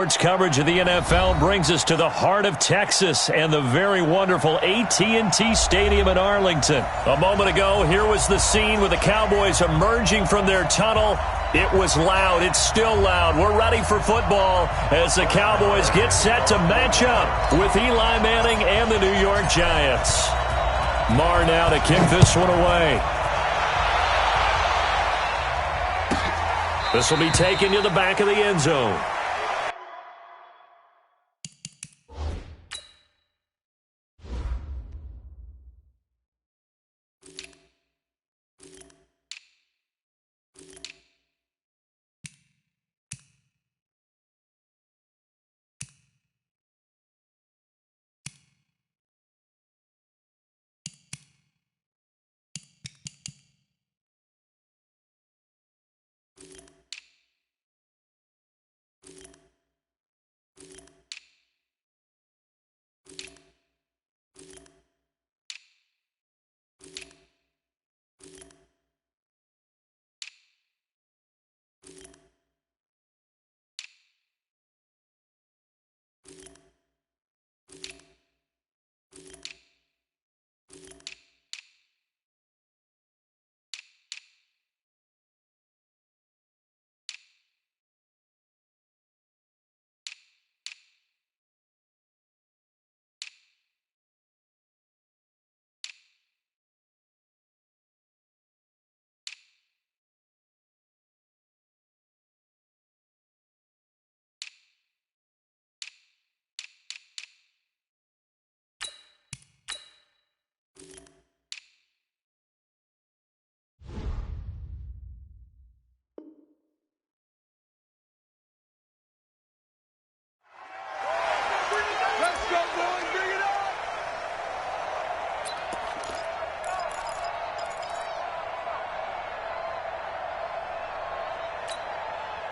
Sports coverage of the NFL brings us to the heart of Texas and the very wonderful AT&T Stadium in Arlington. A moment ago, here was the scene with the Cowboys emerging from their tunnel. It was loud. It's still loud. We're ready for football as the Cowboys get set to match up with Eli Manning and the New York Giants. Marr now to kick this one away. This will be taken to the back of the end zone.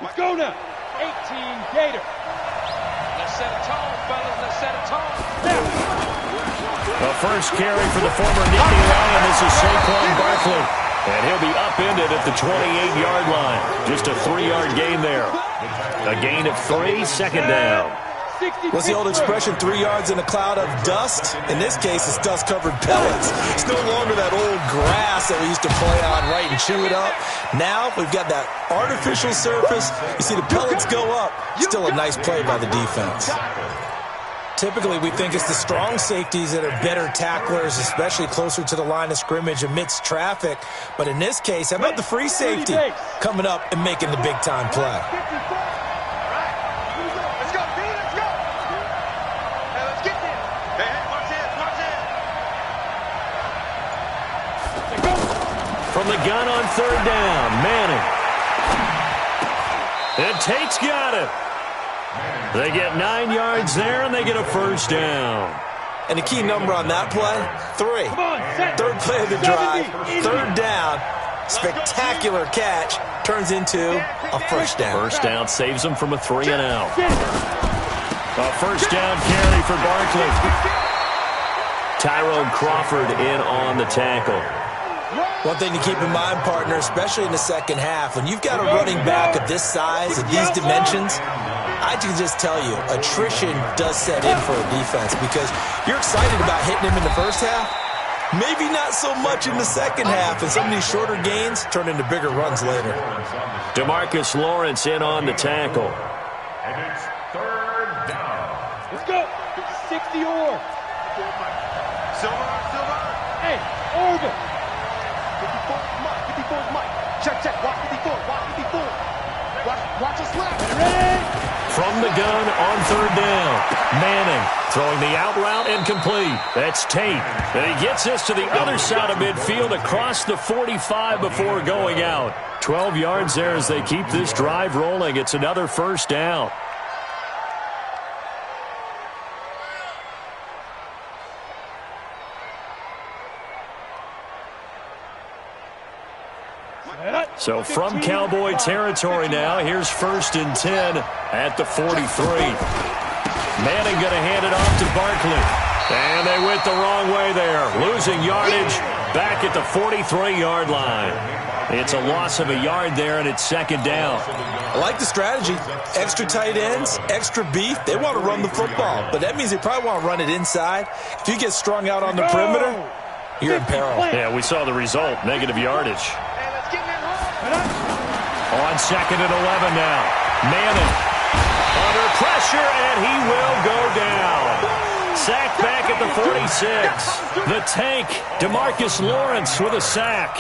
Let's go now. 18 Gator. Let's set a tone, fellas. Let's set a tone. The first carry for the former Nittany Lion. This is Saquon Barkley. And he'll be upended at the 28-yard line. Just a 3-yard gain there. A gain of 3, second down. What's the old expression, 3 yards in a cloud of dust? In this case, it's dust-covered pellets. It's no longer that old grass that we used to play on, right, and chew it up. Now we've got that artificial surface. You see the pellets go up. Still a nice play by the defense. Typically, we think it's the strong safeties that are better tacklers, especially closer to the line of scrimmage amidst traffic. But in this case, how about the free safety coming up and making the big-time play? From the gun on third down, Manning. And Tate's got it. They get 9 yards there, and they get a first down. And the key number on that play, 3. Third play of the drive, third down, spectacular catch, turns into a first down. First down saves them from a 3-and-out. A first down carry for Barkley. Tyrone Crawford in on the tackle. One thing to keep in mind, partner, especially in the second half, when you've got a running back of this size, of these dimensions, I can just tell you, attrition does set in for a defense because you're excited about hitting him in the first half, maybe not so much in the second half, and some of these shorter gains turn into bigger runs later. DeMarcus Lawrence in on the tackle. And it's third down. Let's go. 60 or. Silver. Hey, Orville. 54's Mike. Check. Watch 54. Watch us left. Ready? From the gun on third down. Manning throwing the out route and complete. That's Tate. And he gets this to the other side of midfield across the 45 before going out. 12 yards there as they keep this drive rolling. It's another first down. So from Cowboy territory now, here's 1st and 10 at the 43. Manning going to hand it off to Barkley. And they went the wrong way there, losing yardage back at the 43-yard line. It's a loss of a yard there, and it's second down. I like the strategy. Extra tight ends, extra beef. They want to run the football, but that means they probably want to run it inside. If you get strung out on the perimeter, you're in peril. Yeah, we saw the result, negative yardage. On second and 11 now. Manning under pressure, and he will go down. Sacked back at the 46. The tank, DeMarcus Lawrence with a sack.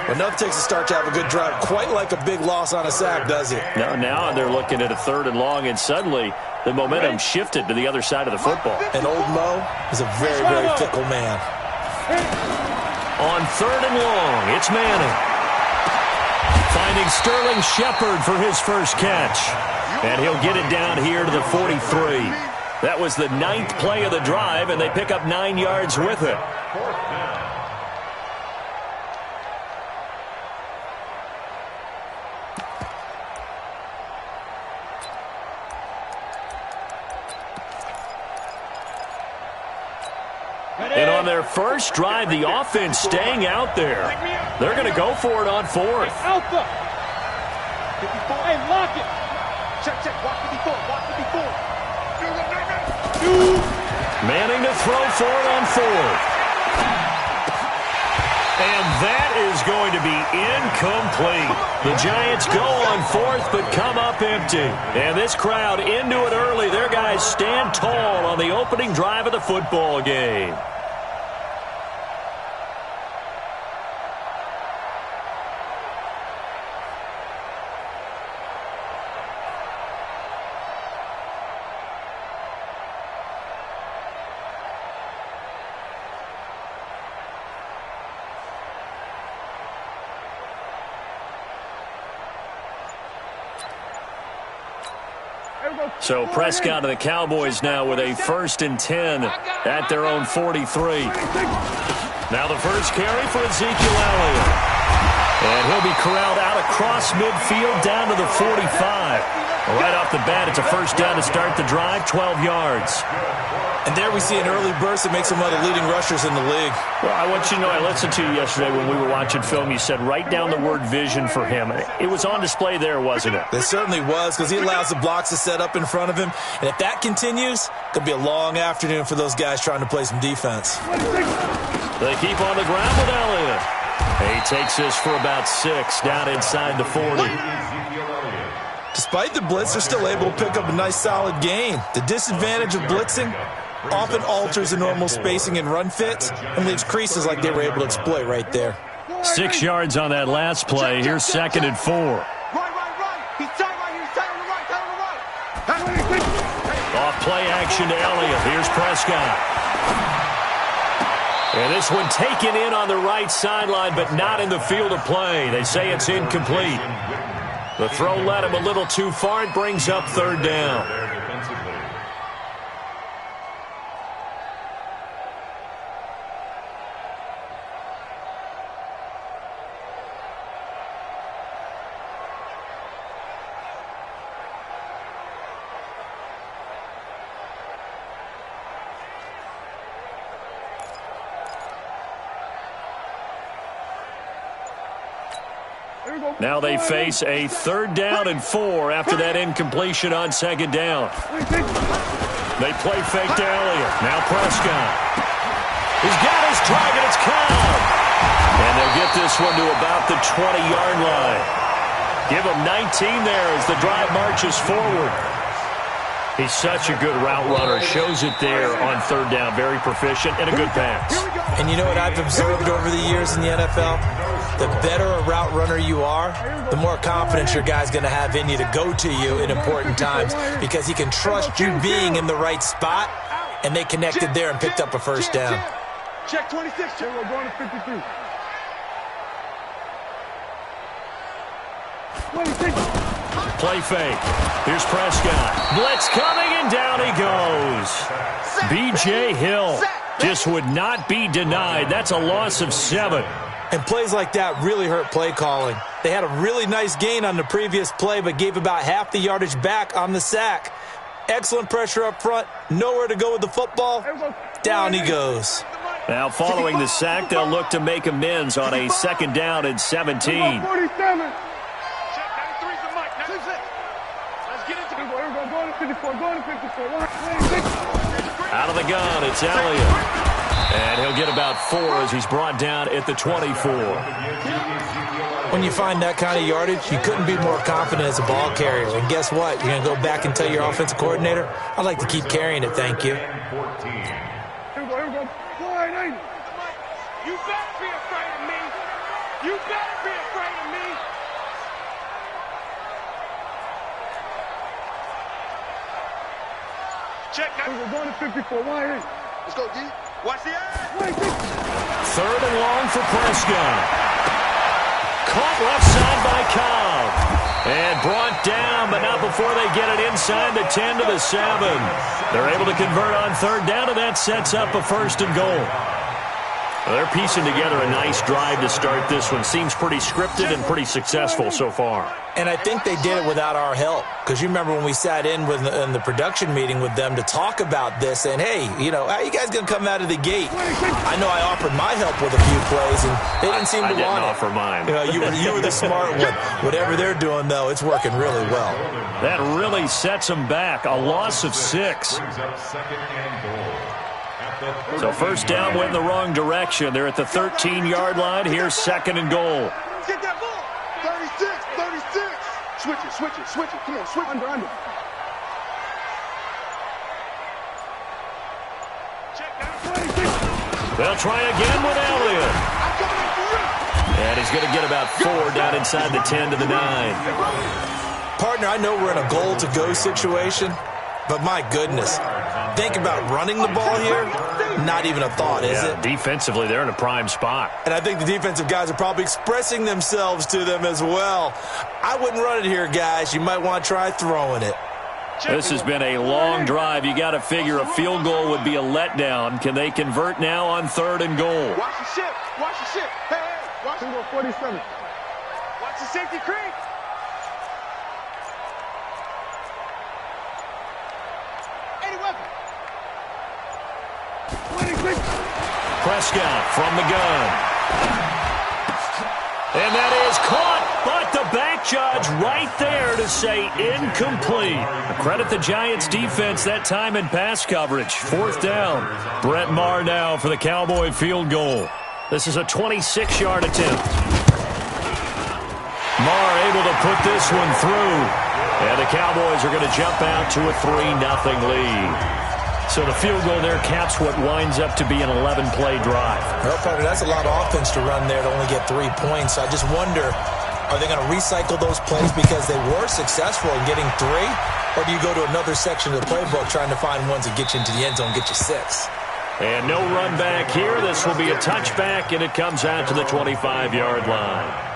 Well, nothing takes a start to have a good drive quite like a big loss on a sack, does it? No, now they're looking at a third and long, and suddenly the momentum shifted to the other side of the football. And Old Mo is a very, very fickle man. On third and long, it's Manning. Finding Sterling Shepard for his first catch. And he'll get it down here to the 43. That was the 9th play of the drive, and they pick up 9 yards with it. And on their first drive, the offense staying out there. They're going to go for it on 4th. Alpha. 54. Hey, lock it. Check. Walk 54. Walk 54. Manning to throw for it on 4th. And that is going to be incomplete. The Giants go on 4th, but come up empty. And this crowd into it early. Their guys stand tall on the opening drive of the football game. So Prescott and the Cowboys now with a 1st and 10 at their own 43. Now the first carry for Ezekiel Elliott. And he'll be corralled out across midfield down to the 45. Right off the bat, it's a first down to start the drive, 12 yards. And there we see an early burst that makes him one of the leading rushers in the league. Well, I want you to know, I listened to you yesterday when we were watching film. You said write down the word vision for him. It was on display there, wasn't it? It certainly was, because he allows the blocks to set up in front of him. And if that continues, it'll be a long afternoon for those guys trying to play some defense. They keep on the ground with Elliott. He takes this for about 6 down inside the 40. Despite the blitz, they're still able to pick up a nice solid gain. The disadvantage of blitzing often alters the normal spacing and run fits and leaves creases like they were able to exploit right there. 6 yards on that last play. Here's 2nd and 4. Right. He's tight right here. He's tight on the right. Tight on the right. Off play action to Elliott. Here's Prescott. And this one taken in on the right sideline, but not in the field of play. They say it's incomplete. The throw led him a little too far. It brings up 3rd down. Now they face a 3rd down and 4 after that incompletion on 2nd down. They play fake to Elliott. Now Prescott. He's got his target. It's Cobb. And they'll get this one to about the 20-yard line. Give him 19 there as the drive marches forward. He's such a good route runner. Shows it there on 3rd down. Very proficient and a good pass. And you know what I've observed over the years in the NFL? The better a route runner you are, the more confidence your guy's going to have in you to go to you in important times because he can trust you being in the right spot, and they connected there and picked up a first down. Check 26. We're going to 53. 26. Play fake. Here's Prescott. Blitz coming, and down he goes. B.J. Hill just would not be denied. That's a loss of 7. And plays like that really hurt play calling. They had a really nice gain on the previous play, but gave about half the yardage back on the sack. Excellent pressure up front. Nowhere to go with the football. Down he goes. Now following the sack, they'll look to make amends on a 2nd down and 17. Out of the gun, it's Elliott. And he'll get about 4 as he's brought down at the 24. When you find that kind of yardage, you couldn't be more confident as a ball carrier. And guess what? You're going to go back and tell your offensive coordinator, I'd like to keep carrying it, thank you. You better be afraid of me. You better be afraid of me. Check that. We're going to 54. Why? Let's go, D. Watch the air. 3rd and long for Prescott. Caught left side by Cobb. And brought down, but not before they get it inside the 10 to the 7. They're able to convert on 3rd down, and that sets up a 1st and goal. Well, they're piecing together a nice drive to start this one. Seems pretty scripted and pretty successful so far. And I think they did it without our help. Because you remember when we sat in the production meeting with them to talk about this, and hey, you know, how are you guys going to come out of the gate? I know I offered my help with a few plays, and they didn't seem to want it. I didn't offer mine. You know, you were the smart one. Whatever they're doing, though, it's working really well. That really sets them back. A loss of 6. So 1st down went in the wrong direction. They're at the 13-yard line. Here's 2nd and goal. Get that ball. 36. Switch it. Come on, switch. Under. Check that. They'll try again with Elliott. And he's going to get about 4 down inside the 10 to the 9. Partner, I know we're in a goal-to-go situation, but my goodness, think about running the ball here. Not even a thought, is it? Defensively, they're in a prime spot. And I think the defensive guys are probably expressing themselves to them as well. I wouldn't run it here, guys. You might want to try throwing it. This has been a long drive. You got to figure a field goal would be a letdown. Can they convert now on 3rd and goal? Watch the ship. Hey, watch the 47. Watch the safety creep. Prescott from the gun. And that is caught, but the back judge right there to say incomplete. Credit the Giants defense that time in pass coverage. 4th down. Brett Maher now for the Cowboy field goal. This is a 26-yard attempt. Maher able to put this one through. And the Cowboys are going to jump out to a 3-0 lead. So the field goal there caps what winds up to be an 11-play drive. Well, partner, that's a lot of offense to run there to only get 3 points. I just wonder, are they going to recycle those plays because they were successful in getting 3? Or do you go to another section of the playbook trying to find ones that get you into the end zone, get you 6? And no run back here. This will be a touchback, and it comes out to the 25-yard line.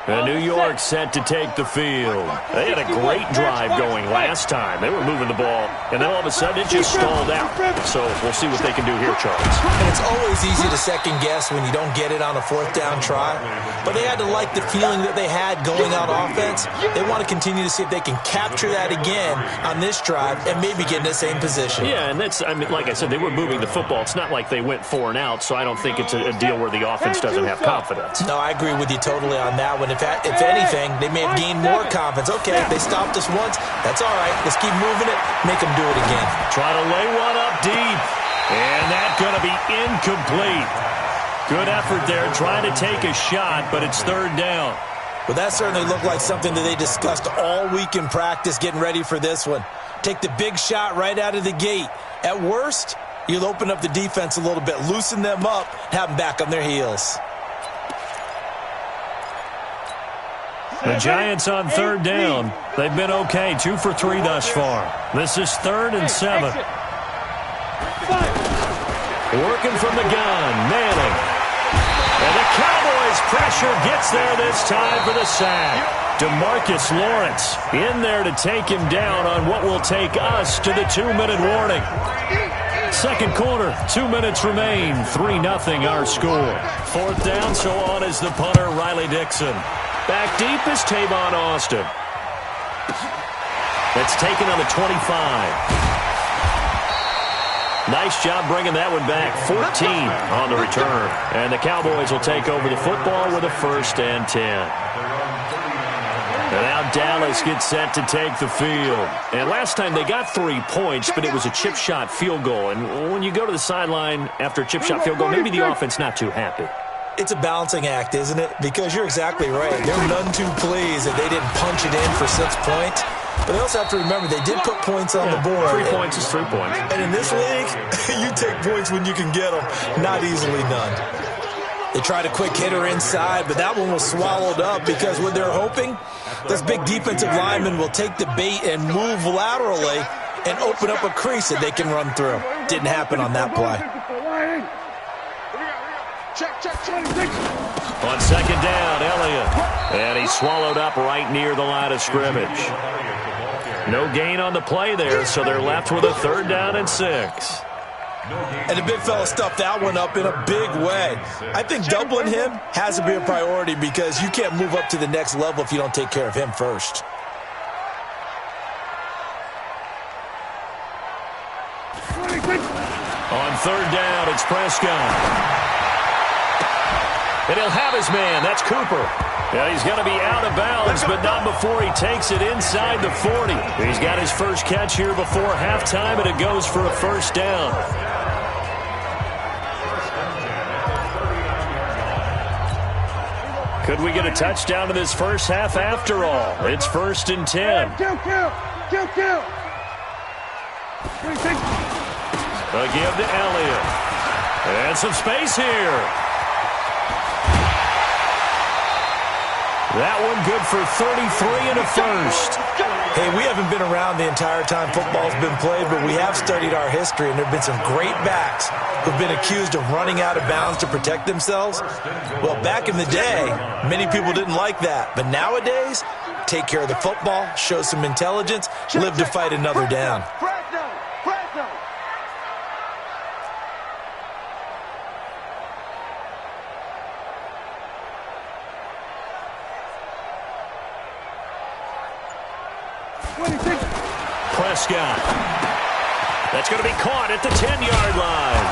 And New York set to take the field. They had a great drive going last time. They were moving the ball, and then all of a sudden it just stalled out. So we'll see what they can do here, Charles. And it's always easy to second-guess when you don't get it on a 4th down try. But they had to like the feeling that they had going out offense. They want to continue to see if they can capture that again on this drive and maybe get in the same position. Yeah, and that's, I mean, like I said, they were moving the football. It's not like they went 4 and out, so I don't think it's a deal where the offense doesn't have confidence. No, I agree with you totally on that one. If anything, they may have gained more confidence. Okay, they stopped us once. That's all right. Let's keep moving it. Make them do it again. Try to lay one up deep. And that's going to be incomplete. Good effort there trying to take a shot, but it's 3rd down. Well, that certainly looked like something that they discussed all week in practice getting ready for this one. Take the big shot right out of the gate. At worst, you'll open up the defense a little bit, loosen them up, have them back on their heels. The Giants on 3rd down. They've been okay, 2 for 3 thus far. This is 3rd and 7. Working from the gun, Manning. And the Cowboys pressure gets there this time for the sack. DeMarcus Lawrence in there to take him down on what will take us to the 2-minute warning. Second quarter, 2 minutes remain, 3-0 our score. Fourth down, so on is the punter, Riley Dixon. Back deep is Tavon Austin. That's taken on the 25. Nice job bringing that one back. 14 on the return. And the Cowboys will take over the football with a 1st and 10. And now Dallas gets set to take the field. And last time they got 3 points, but it was a chip shot field goal. And when you go to the sideline after a chip shot field goal, maybe the offense not too happy. It's a balancing act, isn't it? Because you're exactly right. They're none too pleased that they didn't punch it in for 6 points. But they also have to remember they did put points on the board. 3 points is 3 points. And in this league, you take points when you can get them. Not easily done. They tried a quick hitter inside, but that one was swallowed up because what they're hoping, this big defensive lineman will take the bait and move laterally and open up a crease that they can run through. Didn't happen on that play. On second down, Elliott. And he's swallowed up right near the line of scrimmage. No gain on the play there, so they're left with a 3rd down and 6. And the big fella stuffed that one up in a big way. I think doubling him has to be a priority because you can't move up to the next level if you don't take care of him first. On 3rd down, it's Prescott. And he'll have his man. That's Cooper. Yeah, he's going to be out of bounds, but not before he takes it inside the 40. He's got his first catch here before halftime, and it goes for a 1st down. Could we get a touchdown in this first half after all? It's 1st and 10. A give to Elliott. And some space here. That one good for 33 and a 1st. Hey, we haven't been around the entire time football's been played, but we have studied our history, and there have been some great backs who've been accused of running out of bounds to protect themselves. Well, back in the day, many people didn't like that. But nowadays, take care of the football, show some intelligence, live to fight another down. Prescott. That's going to be caught at the 10-yard line.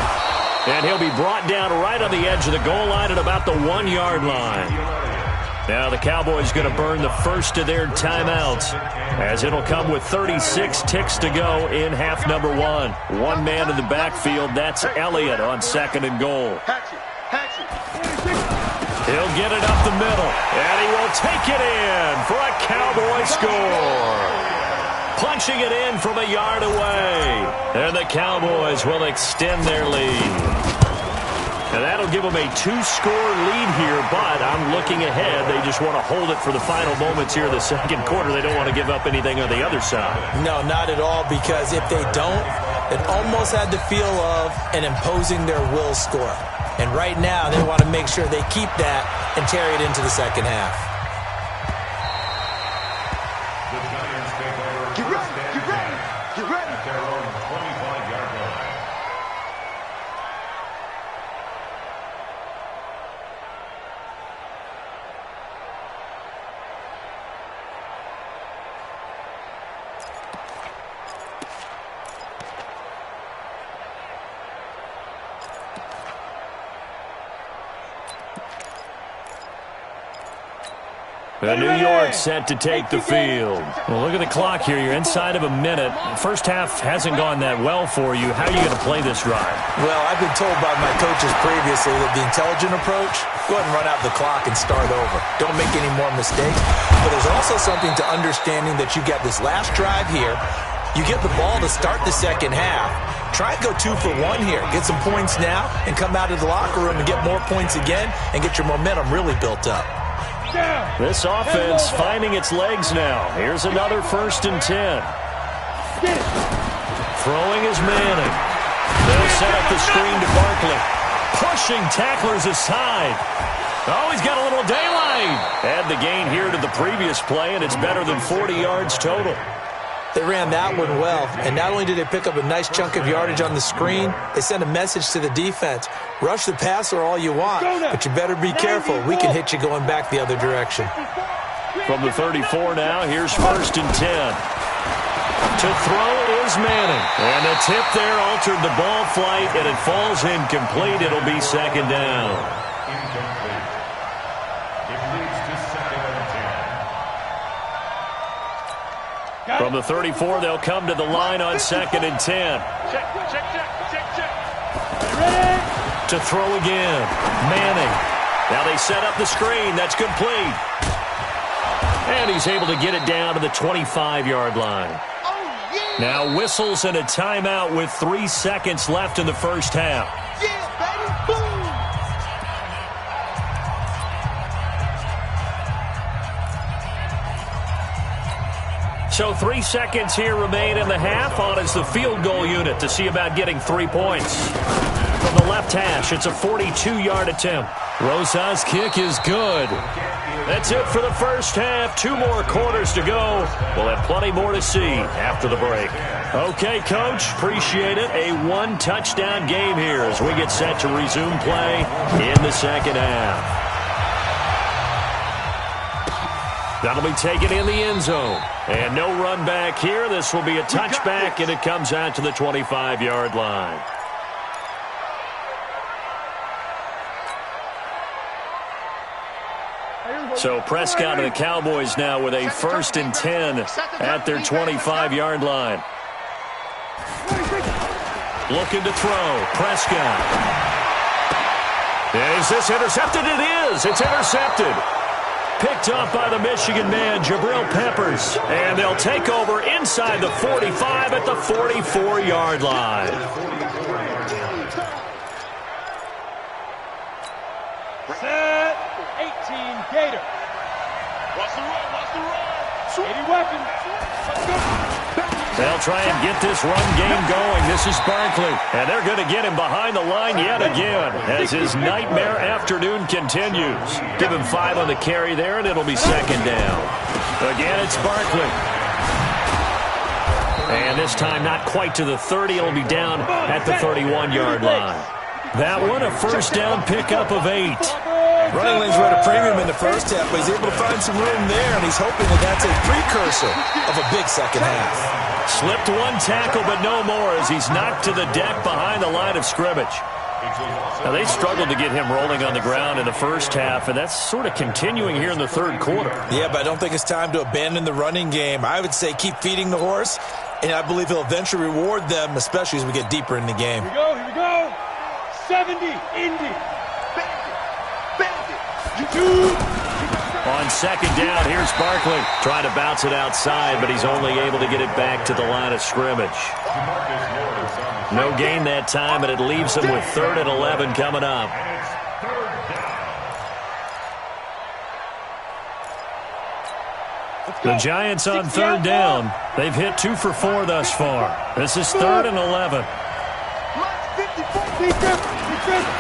And he'll be brought down right on the edge of the goal line at about the 1-yard line. Now the Cowboys going to burn the first of their timeouts as it'll come with 36 ticks to go in half number 1. One man in the backfield. That's Elliott on 2nd and goal. He'll get it up the middle, and he will take it in for a Cowboy score. Punching it in from a yard away. And the Cowboys will extend their lead. And that'll give them a 2-score lead here, but I'm looking ahead. They just want to hold it for the final moments here in the second quarter. They don't want to give up anything on the other side. No, not at all, because if they don't, it almost had the feel of an imposing their will score. And right now, they want to make sure they keep that and carry it into the second half. New York set to take the field. Well, look at the clock here. You're inside of a minute. First half hasn't gone that well for you. How are you going to play this drive? Well, I've been told by my coaches previously that the intelligent approach, go ahead and run out the clock and start over. Don't make any more mistakes. But there's also something to understanding that you got this last drive here. You get the ball to start the second half. Try and go 2 for 1 here. Get some points now and come out of the locker room and get more points again and get your momentum really built up. This offense finding its legs now. Here's another 1st and 10. Throwing is Manning. They'll set up the screen to Barkley. Pushing tacklers aside. Oh, he's got a little daylight. Add the gain here to the previous play, and it's better than 40 yards total. They ran that one well, and not only did they pick up a nice chunk of yardage on the screen, they sent a message to the defense. Rush the passer all you want, but you better be careful. We can hit you going back the other direction. From the 34 now, here's 1st and 10. To throw is Manning. And the tip there altered the ball flight, and it falls incomplete. It'll be 2nd down. Incomplete. It leads to 2nd and 10. From the 34, they'll come to the line on 2nd and 10. Check. Ready? To throw again. Manning. Now they set up the screen. That's complete. And he's able to get it down to the 25-yard line. Now whistles and a timeout with 3 seconds left in the first half. Yeah, baby, boom! So 3 seconds here remain in the half. On is the field goal unit to see about getting 3 points. From the left hash, it's a 42-yard attempt. Rosa's kick is good. That's it for the first half. 2 more quarters to go. We'll have plenty more to see after the break. Okay, Coach, appreciate it. A 1-touchdown game here as we get set to resume play in the second half. That'll be taken in the end zone. And no run back here. This will be a touchback, and it comes out to the 25-yard line. So Prescott and the Cowboys now with a 1st and 10 at their 25-yard line. Looking to throw. Prescott. Is this intercepted? It is. It's intercepted. Picked up by the Michigan man, Jabril Peppers. And they'll take over inside the 45 at the 44-yard line. Set. 18 Gator. Watch the run. 80 weapons. Let's go. They'll try and get this run game going. This is Barkley. And they're going to get him behind the line yet again as his nightmare afternoon continues. Give him 5 on the carry there, and it'll be 2nd down. Again, it's Barkley. And this time not quite to the 30. It'll be down at the 31-yard line. That one, a first down pickup of 8. Running lanes were at a premium in the first half, but he's able to find some room there, and he's hoping that that's a precursor of a big second half. Slipped 1 tackle, but no more as he's knocked to the deck behind the line of scrimmage. Now, they struggled to get him rolling on the ground in the first half, and that's sort of continuing here in the 3rd quarter. Yeah, but I don't think it's time to abandon the running game. I would say keep feeding the horse, and I believe he'll eventually reward them, especially as we get deeper in the game. Here we go. 70, Indy. On 2nd down, here's Barkley. Trying to bounce it outside, but he's only able to get it back to the line of scrimmage. No gain that time, and it leaves him with 3rd and 11 coming up. The Giants on 3rd down. They've hit 2 for 4 thus far. This is 3rd and 11.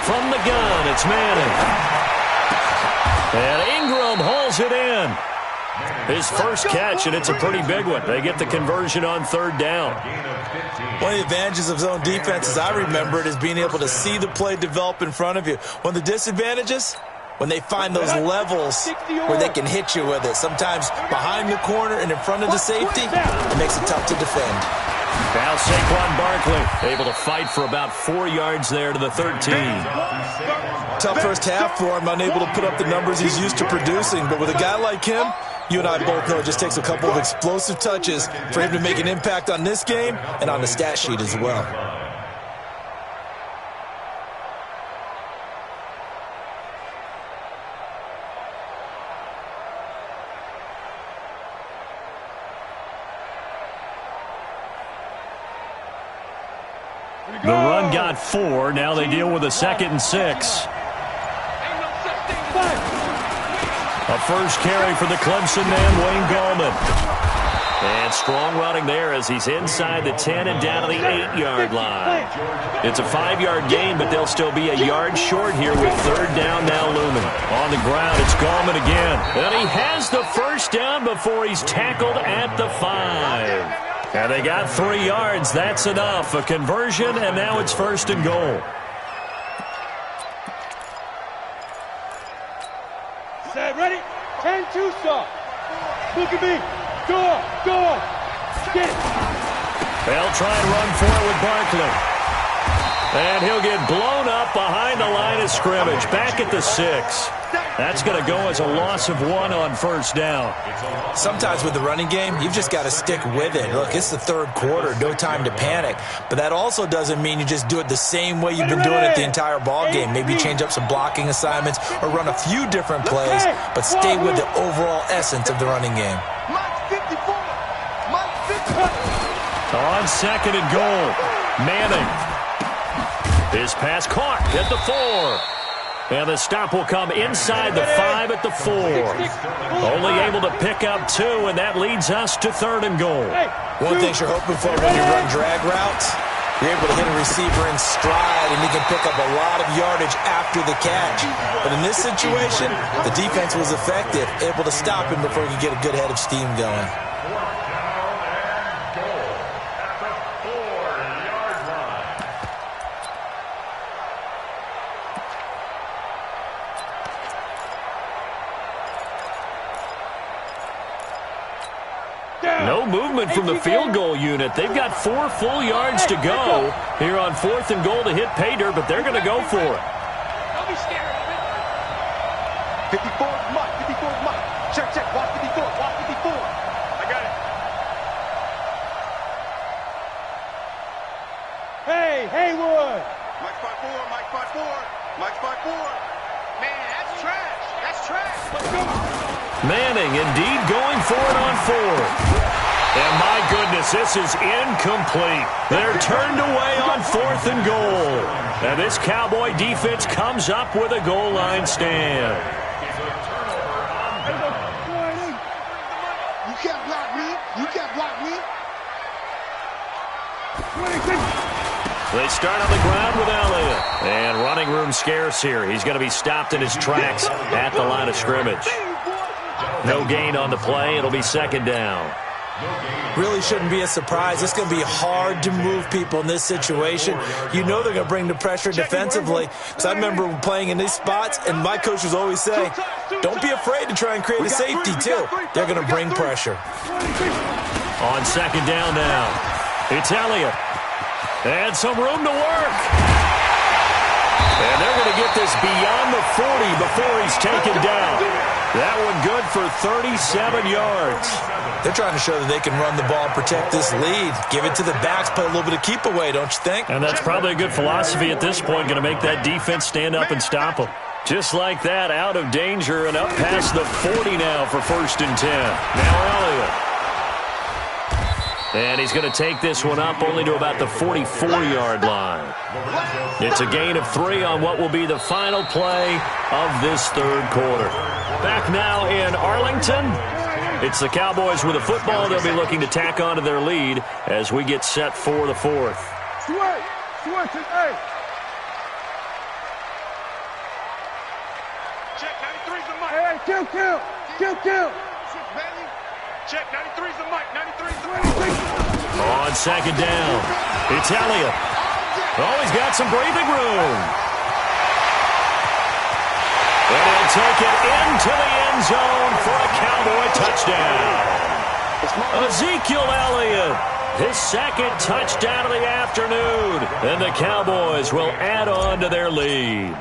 From the gun, it's Manning. And Ingram hauls it in. His first catch, and it's a pretty big one. They get the conversion on 3rd down. One of the advantages of zone defense, as I remember it, is being able to see the play develop in front of you. One of the disadvantages, when they find those levels where they can hit you with it. Sometimes behind the corner and in front of the safety, it makes it tough to defend. Now Saquon Barkley able to fight for about 4 yards there to the 13. Tough first half for him, unable to put up the numbers he's used to producing. But with a guy like him, you and I both know it just takes a couple of explosive touches for him to make an impact on this game and on the stat sheet as well. The run got 4. Now they deal with a 2nd and 6. A first carry for the Clemson man, Wayne Gallman. And strong running there as he's inside the 10 and down to the 8-yard line. It's a 5-yard gain, but they'll still be a yard short here with 3rd down now looming. On the ground, it's Gallman again. And he has the first down before he's tackled at the 5. And they got 3 yards. That's enough. A conversion, and now it's 1st and goal. Set, ready? 10-2 saw. Look at me. Go on, go on. Get it. They'll try and run for it with Barkley. And he'll get blown up behind the line of scrimmage. Back at the 6. That's going to go as a loss of 1 on 1st down. Sometimes with the running game, you've just got to stick with it. Look, it's the 3rd quarter, no time to panic. But that also doesn't mean you just do it the same way you've been doing it the entire ball game. Maybe change up some blocking assignments or run a few different plays, but stay with the overall essence of the running game. On 2nd and goal, Manning. His pass caught at the 4. And the stop will come inside the 5 at the 4. Only able to pick up 2, and that leads us to 3rd and goal. One thing you're hoping for when you run drag routes, you're able to hit a receiver in stride, and he can pick up a lot of yardage after the catch. But in this situation, the defense was effective, able to stop him before he could get a good head of steam going. No movement from the field goal unit. They've got 4 full yards to go here on 4th and goal to hit pay dirt, but they're going to go for it. Don't be scared of it. 54 Mike, 54 Mike. Check, check, walk 54, walk 54. I got it. Hey, Haywood. Mike 5-4, Mike 5-4, Mike 5-4. Man, that's trash. That's trash. Let's go. Manning indeed going for it on 4. And my goodness, this is incomplete. They're turned away on 4th and goal. And this Cowboy defense comes up with a goal line stand. You can't block me. You can't block me. They start on the ground with Elliott. And running room scarce here. He's going to be stopped in his tracks at the line of scrimmage. No gain on the play. It'll be 2nd down. Really shouldn't be a surprise. It's going to be hard to move people in this situation. You know they're going to bring the pressure defensively. Because I remember playing in these spots, and my coaches always say, don't be afraid to try and create a safety, too. They're going to bring pressure. On 2nd down now, it's Elliott. And some room to work. And they're going to get this beyond the 40 before he's taken down. That one good for 37 yards. They're trying to show that they can run the ball and protect this lead. Give it to the backs, play a little bit of keep away, don't you think? And that's probably a good philosophy at this point, going to make that defense stand up and stop them. Just like that, out of danger and up past the 40 now for 1st and 10. Now Elliott. And he's going to take this one up only to about the 44-yard line. It's a gain of 3 on what will be the final play of this 3rd quarter. Back now in Arlington, it's the Cowboys with a football. They'll be looking to tack on to their lead as we get set for the 4th. Switch it, hey. Check, 93's the mic. Hey, kill. Switch, baby. Check, 93's the mic, 93's the mic. On 2nd down, it's Elliott. Oh, he's got some breathing room. And he'll take it into the end zone for a Cowboy touchdown. Ezekiel Elliott, his 2nd touchdown of the afternoon. And the Cowboys will add on to their lead.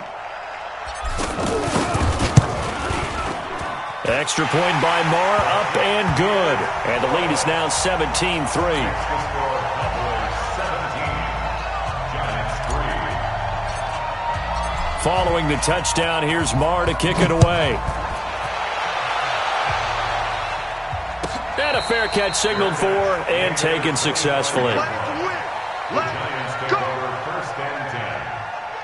Extra point by Marr, up and good. And the lead is now 17-3. Following the touchdown, here's Marr to kick it away. And a fair catch signaled for and taken successfully. Lions take over 1st and 10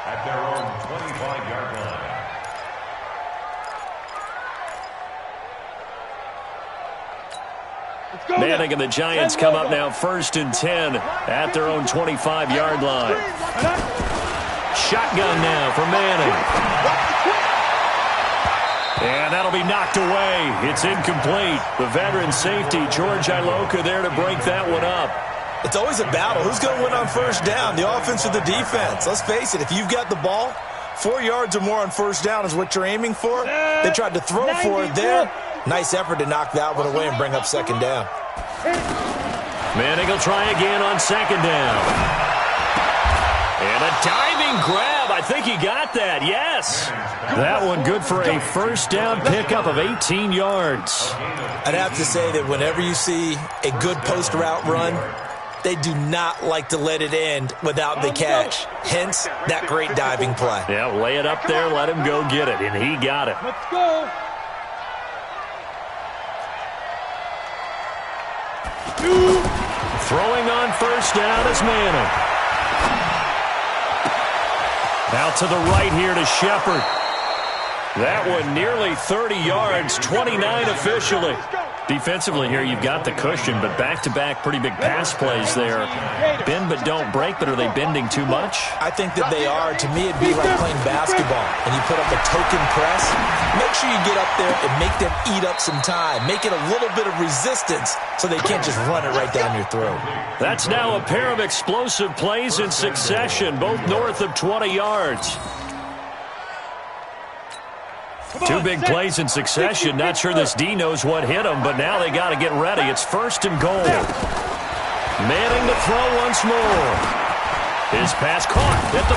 at their own 25-yard line. Manning and the Giants come up now 1st and 10 at their own 25-yard line. Shotgun now for Manning. And that'll be knocked away. It's incomplete. The veteran safety, George Iloka, there to break that one up. It's always a battle. Who's going to win on first down, the offense or the defense? Let's face it, if you've got the ball, 4 yards or more on first down is what you're aiming for. They tried to throw for it there. Nice effort to knock that one away and bring up second down. Manning will try again on second down. And a diving grab. I think he got that, yes. That one good for a first down pickup of 18 yards. I'd have to say that whenever you see a good post route run, they do not like to let it end without the catch. Hence, that great diving play. Yeah, lay it up there, let him go get it, and he got it. Let's go. Throwing on first down is Manning. Out to the right here to Shepard. That one nearly 30 yards, 29 officially. Defensively here, you've got the cushion, but back-to-back pretty big pass plays there. Bend but don't break, but are they bending too much? I think that they are. To me, it'd be like playing basketball, and you put up a token press. Make sure you get up there and make them eat up some time. Make it a little bit of resistance so they can't just run it right down your throat. That's now a pair of explosive plays in succession, both north of 20 yards. Two big plays in succession. Not sure this D knows what hit him, but now they got to get ready. It's first and goal. Manning to throw once more. His pass caught at the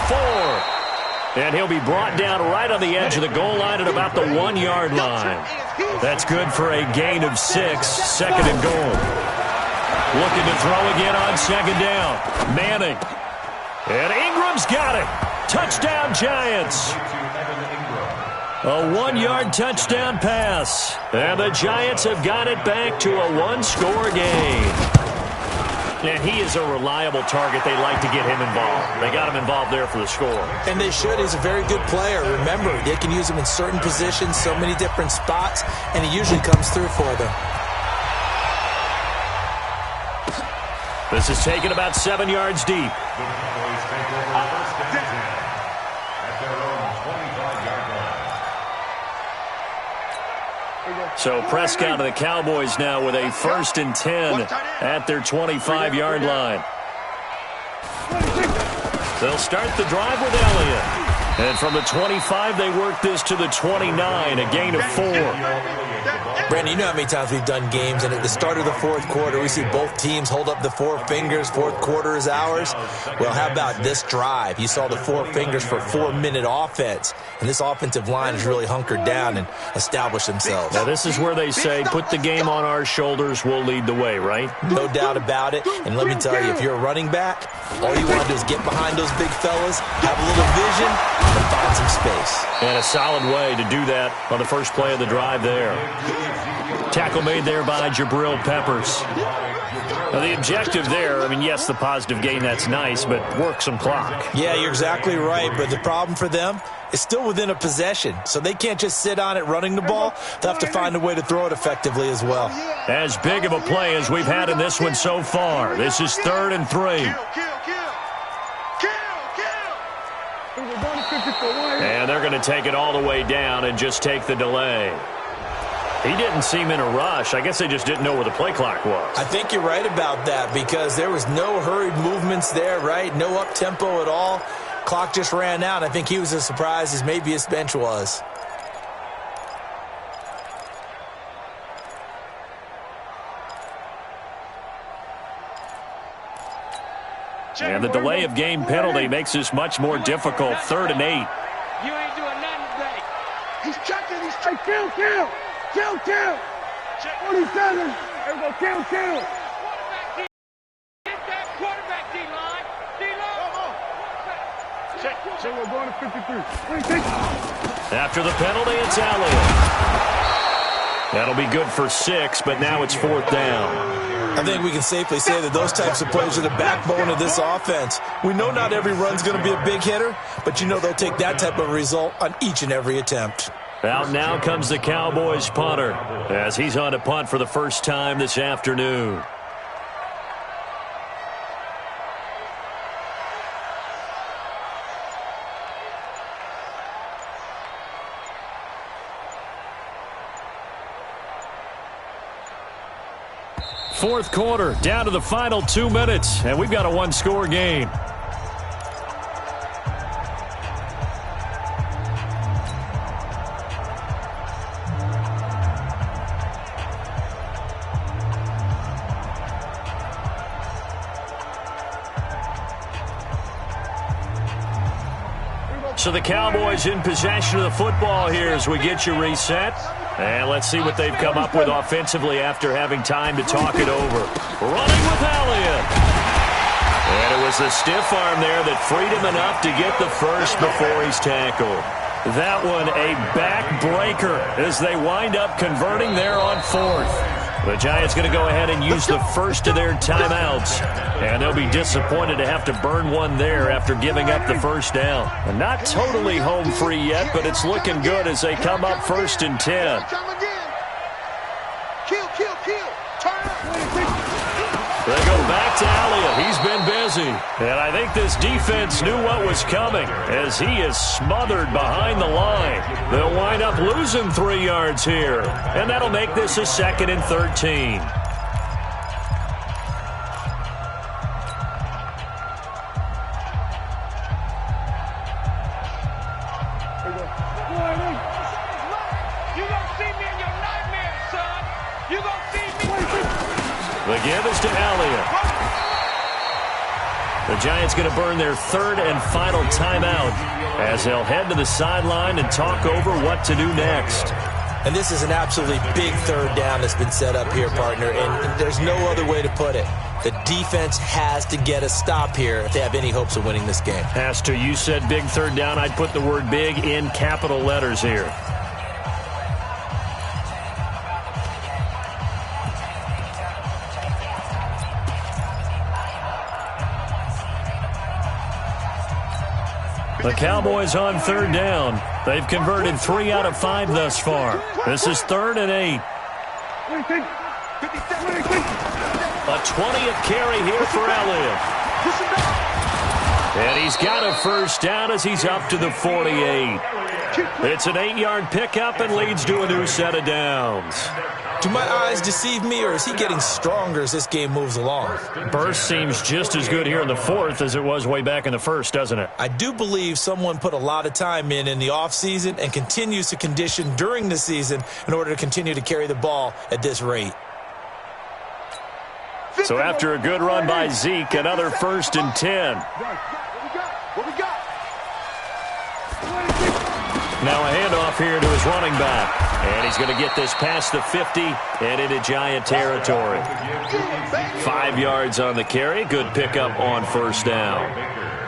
4. And he'll be brought down right on the edge of the goal line at about the 1 yard line. That's good for a gain of 6, second and goal. Looking to throw again on second down. Manning. And Ingram's got it. Touchdown, Giants. A 1 yard touchdown pass. And the Giants have got it back to a one-score game. And he is a reliable target. They like to get him involved. They got him involved there for the score. And they should. He's a very good player. Remember, they can use him in certain positions, so many different spots, and he usually comes through for them. This is taken about 7 yards deep. So Prescott and the Cowboys now with a first and 10 at their 25-yard line. They'll start the drive with Elliott. And from the 25, they work this to the 29, a gain of 4. Brandon, you know how many times we've done games, and at the start of the fourth quarter, we see both teams hold up the 4 fingers, fourth quarter is ours. Well, how about this drive? You saw the 4 fingers for 4-minute offense, and this offensive line has really hunkered down and established themselves. Now, this is where they say, put the game on our shoulders, we'll lead the way, right? No doubt about it, and let me tell you, if you're a running back, all you want to do is get behind those big fellas, have a little vision, and find some space. And a solid way to do that on the first play of the drive there. Tackle made there by Jabril Peppers. Now, the objective there, I mean, yes, the positive gain, that's nice, but work some clock. Yeah, you're exactly right, but the problem for them is still within a possession, so they can't just sit on it running the ball. They'll have to find a way to throw it effectively as well. As big of a play as we've had in this one so far. This is 3rd and 3. And they're going to take it all the way down and just take the delay. He didn't seem in a rush. I guess they just didn't know where the play clock was. I think you're right about that because there was no hurried movements there, right? No up-tempo at all. Clock just ran out. I think he was as surprised as maybe his bench was. And the delay of game penalty makes this much more difficult. 3rd and 8. You ain't doing nothing today. He's checking. He's straight. Kill. 47. There we go. Kill. Get that quarterback D-line. Check. We're going to 53. After the penalty, it's Elliott. That'll be good for 6, but now it's 4th down. I think we can safely say that those types of plays are the backbone of this offense. We know not every run's going to be a big hitter, but you know they'll take that type of result on each and every attempt. Out now comes the Cowboys punter as he's on to punt for the first time this afternoon. Fourth quarter, down to the final 2 minutes, and we've got a one-score game. So the Cowboys in possession of the football here as we get you reset. And let's see what they've come up with offensively after having time to talk it over. Running with Elliott. And it was the stiff arm there that freed him enough to get the first before he's tackled. That one a backbreaker as they wind up converting there on fourth. The Giants going to go ahead and use the first of their timeouts. And they'll be disappointed to have to burn one there after giving up the first down. And not totally home free yet, but it's looking good as they come up 1st and 10. They go back to Elliott. He's been busy. And I think this defense knew what was coming as he is smothered behind the line. They'll wind up losing 3 yards here. And that'll make this a 2nd and 13. The give is to Elliott. The Giants going to burn their 3rd and final timeout as they'll head to the sideline and talk over what to do next. And this is an absolutely big 3rd down that's been set up here, partner, and there's no other way to put it. The defense has to get a stop here if they have any hopes of winning this game. Has to. You said big 3rd down. I'd put the word big in capital letters here. The Cowboys on 3rd down. They've converted 3 out of 5 thus far. This is 3rd and 8. A 20th carry here for Elliott. And he's got a first down as he's up to the 48. It's an 8-yard pickup and leads to a new set of downs. Do my eyes deceive me, or is he getting stronger as this game moves along? Burst seems just as good here in the 4th as it was way back in the 1st, doesn't it? I do believe someone put a lot of time in the offseason and continues to condition during the season in order to continue to carry the ball at this rate. So after a good run by Zeke, another 1st and 10. Now a handoff here to his running back. And he's going to get this past the 50 and into Giant territory. 5 yards on the carry. Good pickup on 1st down.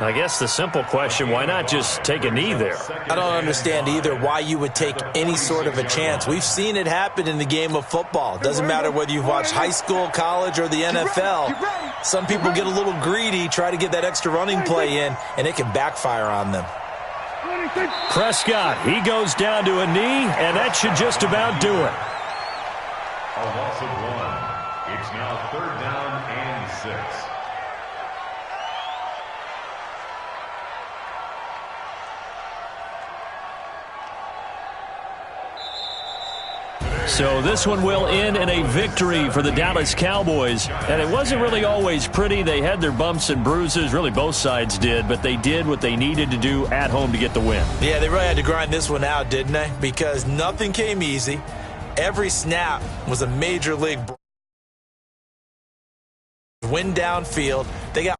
I guess the simple question, why not just take a knee there? I don't understand either why you would take any sort of a chance. We've seen it happen in the game of football. It doesn't matter whether you've watched high school, college, or the NFL. Some people get a little greedy, try to get that extra running play in, and it can backfire on them. Prescott, he goes down to a knee, and that should just about do it. A loss of 1. It's now 3rd down and 6. So this one will end in a victory for the Dallas Cowboys. And it wasn't really always pretty. They had their bumps and bruises. Really, both sides did. But they did what they needed to do at home to get the win. Yeah, they really had to grind this one out, didn't they? Because nothing came easy. Every snap was a major league win downfield. They got